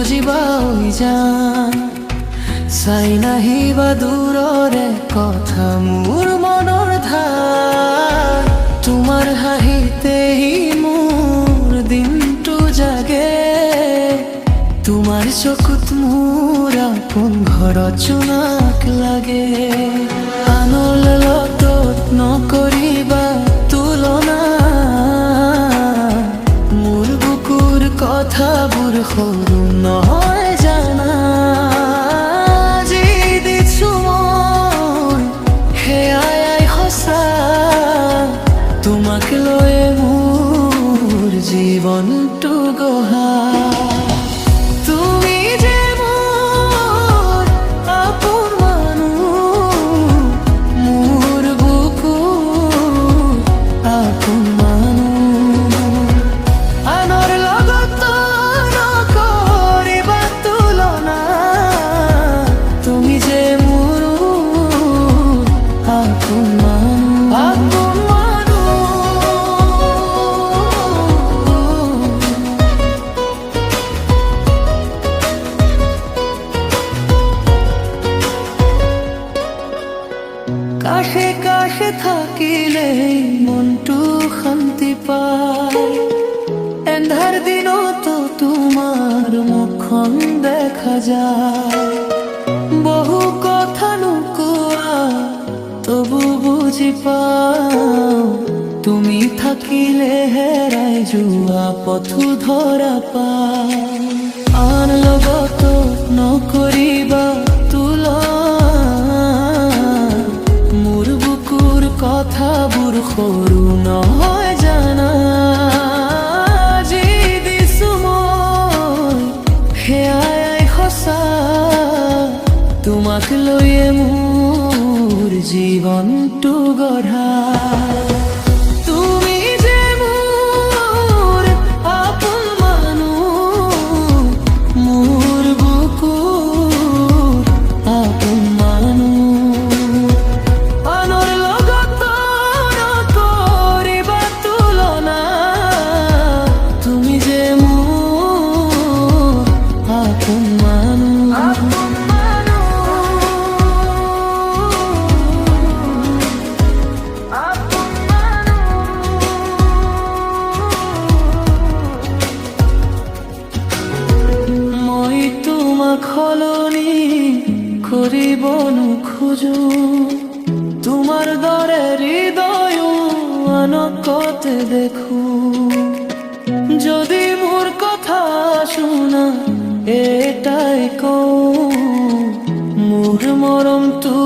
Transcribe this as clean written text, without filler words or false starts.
বুজিবা হৈ যান চাই নাহিবা দূৰৰে কথা মোৰ মনৰ ধাৰ তোমাৰ হাঁহিতেই মোৰ দিনটো জাগে তোমাৰ চকুত মোৰ আপোন ঘৰত জোনাক লাগে আনৰ লগত নকৰিবা তুলনা মোৰ বুকুৰ কথাবোৰ সৰু নহয় জানা যি দিছো মই সেয়াই সঁচা তোমাক লৈ মোৰ জীৱনটো গঢ়া কাষে কাষে থাকিলেই মনটো শান্তি পায় এন্ধাৰ দিনতো তোমাৰ মুখখন দেখা যায় বহু কথা নোকোৱা তবু বুজি পাওঁ তুমি থাকিলে হেৰাই যোৱা পথো ধৰা পাওঁ আন লগতো নকৰিবা কথাবোৰ সৰু নহয় জানা যি দিছো মই সেয়াই সঁচা তোমাক লৈয়ে মোৰ জীৱনটো গঢ়া তুমি যে মোৰ আপোন মানুহ মোৰ বুকুৰ আপোন মানুহ সলনি কৰিব নোখোজো তোমাৰ দৰে হৃদয় আনকতে দেখো যদি মোৰ কথা শুনা এটাই কওঁ মোৰ মৰমটো